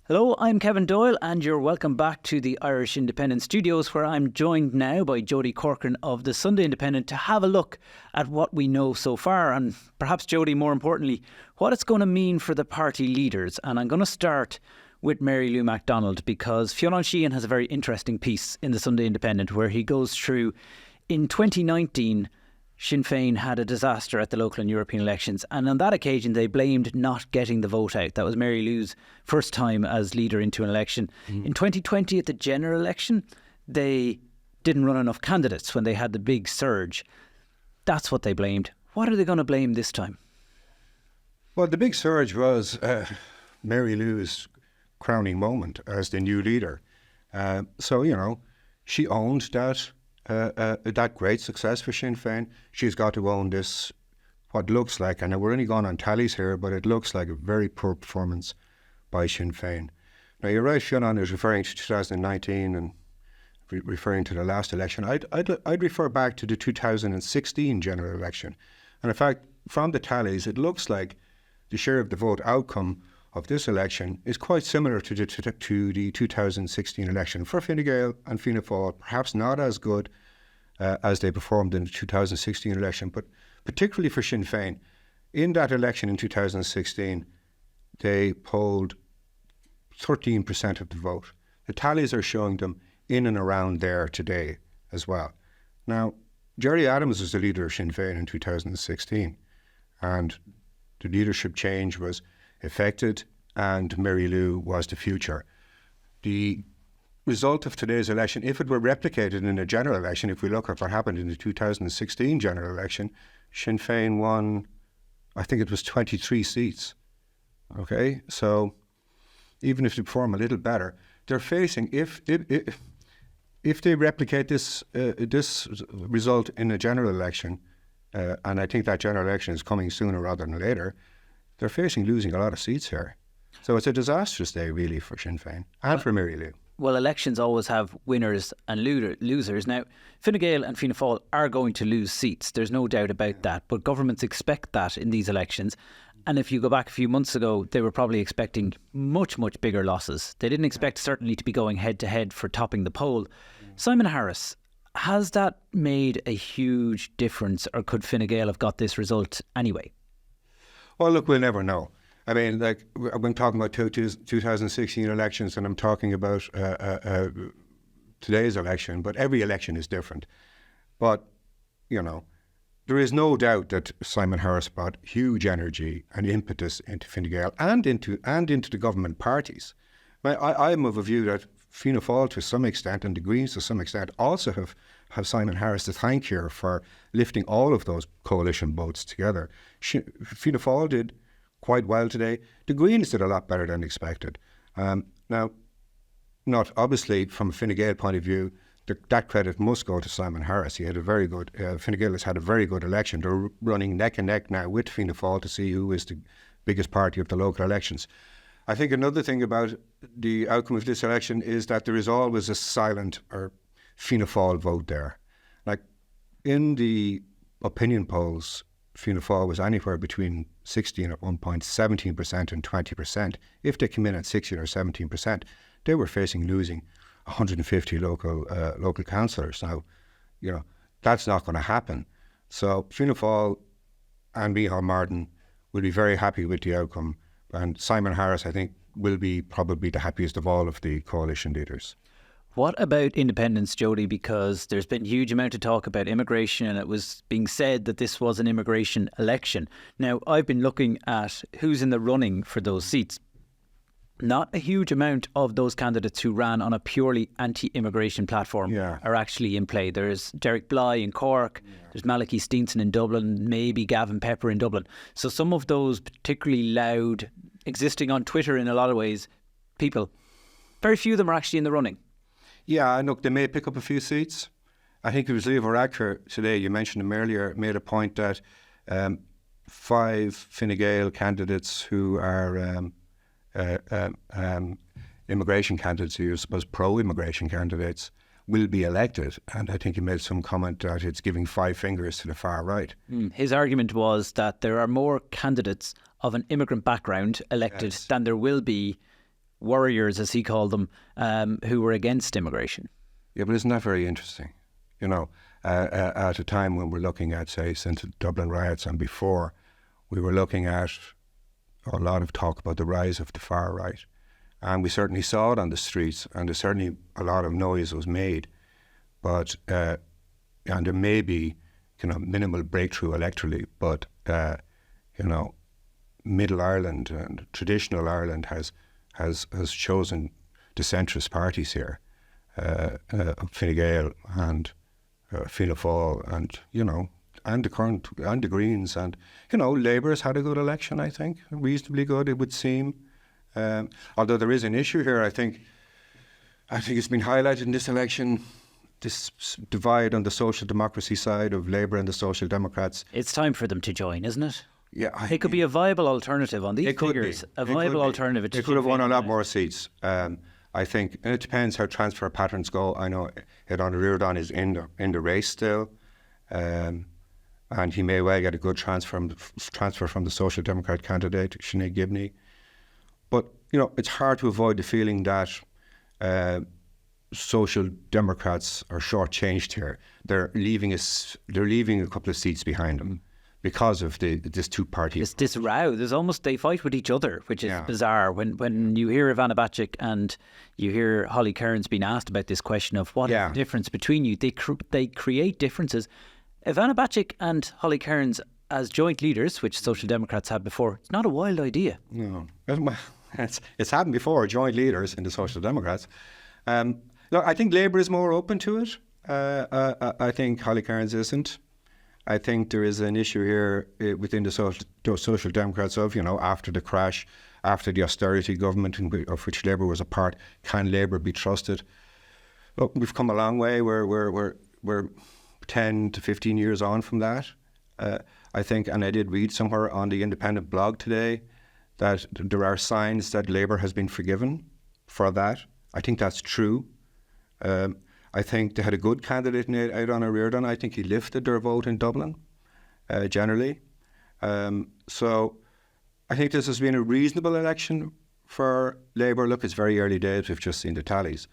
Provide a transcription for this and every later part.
Hello, I'm Kevin Doyle and you're welcome back to the Irish Independent Studios, where I'm joined now by Jody Corcoran of the Sunday Independent to have a look at what we know so far and perhaps, Jody, more importantly, what it's going to mean for the party leaders. And I'm going to start with Mary Lou MacDonald because Fionn Sheehan has a very interesting piece in the Sunday Independent where he goes through in 2019 Sinn Fein had a disaster at the local and European elections, and on that occasion they blamed not getting the vote out. That was Mary Lou's first time as leader into an election. In 2020 at the general election, they didn't run enough candidates when they had the big surge. That's what they blamed. What are they going to blame this time? Well, the big surge was Mary Lou's crowning moment as the new leader. She owned that great success for Sinn Fein. She's got to own this, what looks like, and we're only going on tallies here, but it looks like a very poor performance by Sinn Fein. Now, you're right, Fionn is referring to 2019 and referring to the last election. I'd refer back to the 2016 general election. And in fact, from the tallies, it looks like the share of the vote outcome of this election is quite similar to the 2016 election for Fine Gael and Fianna Fáil, perhaps not as good as they performed in the 2016 election, but particularly for Sinn Féin. In that election in 2016, they polled 13% of the vote. The tallies are showing them in and around there today as well. Now, Gerry Adams was the leader of Sinn Féin in 2016, and the leadership change was effected, and Mary Lou was the future. The result of today's election, if it were replicated in a general election, if we look at what happened in the 2016 general election, Sinn Féin won, I think it was 23 seats. Okay, so even if they perform a little better, they're facing, if they replicate this result in a general election, and I think that general election is coming sooner rather than later, they're facing losing a lot of seats here. So it's a disastrous day, really, for Sinn Féin and for Mary Lou. Well, elections always have winners and losers. Now, Fine Gael and Fianna Fáil are going to lose seats. There's no doubt about that. But governments expect that in these elections. And if you go back a few months ago, they were probably expecting much, much bigger losses. They didn't expect certainly to be going head-to-head for topping the poll. Simon Harris, has that made a huge difference, or could Fine Gael have got this result anyway? Well, look, we'll never know. I mean, like, I'm talking about 2016 elections, and I'm talking about today's election, but every election is different. But, there is no doubt that Simon Harris brought huge energy and impetus into Fine Gael and into the government parties. I'm of a view that Fianna Fáil to some extent and the Greens to some extent also have Simon Harris to thank here for lifting all of those coalition votes together. Fianna Fáil did quite well today. The Greens did a lot better than expected. Now, not obviously from a Fine Gael point of view, that credit must go to Simon Harris. He had a very good, Fine Gael has had a very good election. They're running neck and neck now with Fianna Fáil to see who is the biggest party of the local elections. I think another thing about the outcome of this election is that there is always a silent or Fianna Fáil vote there. Like, in the opinion polls, Fianna Fáil was anywhere between 16 at one point, 17% and 20%. If they came in at 16 or 17%, they were facing losing 150 local councillors. Now, that's not going to happen. So Fianna Fáil and Micheál Martin will be very happy with the outcome. And Simon Harris, I think, will be probably the happiest of all of the coalition leaders. What about independence, Jody? Because there's been a huge amount of talk about immigration, and it was being said that this was an immigration election. Now, I've been looking at who's in the running for those seats. Not a huge amount of those candidates who ran on a purely anti-immigration platform are actually in play. There's Derek Bly in Cork, there's Malachy Steenson in Dublin, maybe Gavin Pepper in Dublin. So some of those particularly loud, existing on Twitter in a lot of ways, people, very few of them are actually in the running. Yeah, and look, they may pick up a few seats. I think it was Leo Varadkar today, you mentioned him earlier, made a point that 5 Fine Gael candidates who are immigration candidates, who are suppose pro-immigration candidates, will be elected. And I think he made some comment that it's giving 5 fingers to the far right. His argument was that there are more candidates of an immigrant background elected than there will be warriors, as he called them, who were against immigration. Yeah, but isn't that very interesting? You know, at a time when we're looking at, say, since the Dublin riots and before, we were looking at a lot of talk about the rise of the far right. And we certainly saw it on the streets, and there's certainly a lot of noise was made. But, and there may be, minimal breakthrough electorally, but, Middle Ireland and traditional Ireland has chosen the centrist parties here, Fine Gael and Fianna Fáil, and the current and the Greens, and Labour has had a good election. I think reasonably good, it would seem. Although there is an issue here, I think it's been highlighted in this election. This divide on the social democracy side of Labour and the Social Democrats. It's time for them to join, isn't it? Yeah, it could be a viable alternative on these figures. A viable alternative. They could have won a lot more seats. I think, and it depends how transfer patterns go. I know Eamon Riordan is in the race still, and he may well get a good transfer from the Social Democrat candidate Sinead Gibney. But it's hard to avoid the feeling that Social Democrats are shortchanged here. They're leaving a couple of seats behind them because of this two-party. This row. There's almost, they fight with each other, which is bizarre. When you hear Ivana Bacik and you hear Holly Cairns being asked about this question of what is the difference between you, they create differences. Ivana Bacik and Holly Cairns as joint leaders, which Social Democrats had before, it's not a wild idea. No, it's happened before. Joint leaders in the Social Democrats. Look, I think Labour is more open to it. I think Holly Cairns isn't. I think there is an issue here within the Social Democrats of, after the crash, after the austerity government of which Labour was a part, can Labour be trusted? Look, we've come a long way. We're 10 to 15 years on from that. I think, and I did read somewhere on the Independent blog today that there are signs that Labour has been forgiven for that. I think that's true. I think they had a good candidate in Eamon Riordan. I think he lifted their vote in Dublin, generally. So I think this has been a reasonable election for Labour. Look, it's very early days. We've just seen the tallies.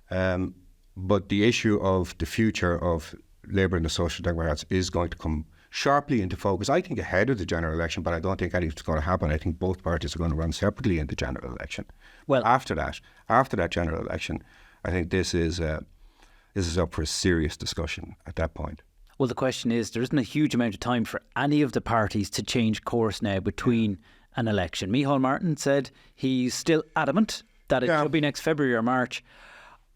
But the issue of the future of Labour and the Social Democrats is going to come sharply into focus, I think, ahead of the general election, but I don't think anything's going to happen. I think both parties are going to run separately in the general election. Well, after that general election, I think this is up for a serious discussion at that point. Well, the question is, there isn't a huge amount of time for any of the parties to change course now between an election. Micheál Martin said he's still adamant that it should be next February or March.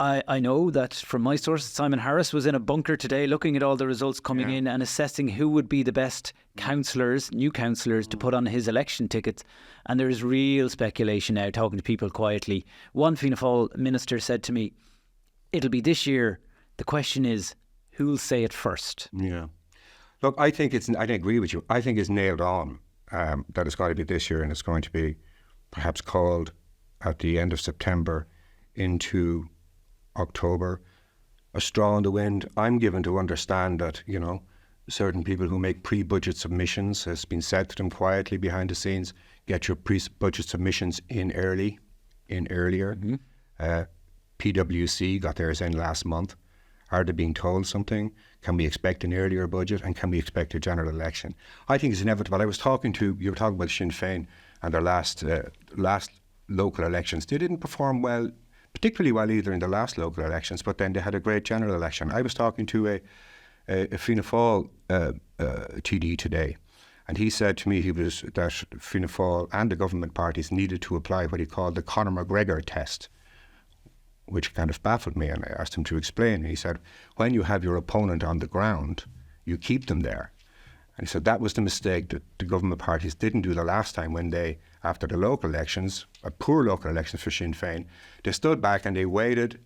I know that from my sources, Simon Harris was in a bunker today looking at all the results coming in and assessing who would be the best new councillors to put on his election tickets. And there is real speculation now, talking to people quietly. One Fianna Fáil minister said to me, it'll be this year. The question is, who'll say it first? Yeah. Look, I agree with you. I think it's nailed on that it's going to be this year, and it's going to be perhaps called at the end of September into October. A straw in the wind. I'm given to understand that, certain people who make pre-budget submissions, has been said to them quietly behind the scenes, get your pre-budget submissions in earlier. Mm-hmm. PwC got theirs in last month. Are they being told something? Can we expect an earlier budget? And can we expect a general election? I think it's inevitable. You were talking about Sinn Fein and their last local elections. They didn't perform well, particularly well either in the last local elections, but then they had a great general election. I was talking to a Fianna Fáil TD today, and he said to me that Fianna Fáil and the government parties needed to apply what he called the Conor McGregor test, which kind of baffled me, and I asked him to explain. He said, when you have your opponent on the ground, you keep them there. And he said that was the mistake that the government parties didn't do the last time when they, after the local elections, poor local elections for Sinn Fein, they stood back and they waited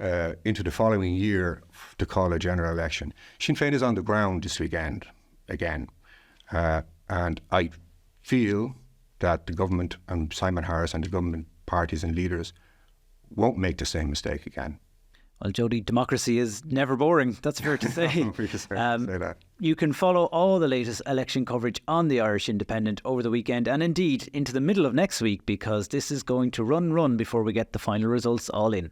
into the following year to call a general election. Sinn Fein is on the ground this weekend again. And I feel that the government and Simon Harris and the government parties and leaders won't make the same mistake again. Well, Jody, democracy is never boring. That's fair to say. We can certainly say that. You can follow all the latest election coverage on the Irish Independent over the weekend and indeed into the middle of next week, because this is going to run before we get the final results all in.